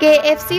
KFC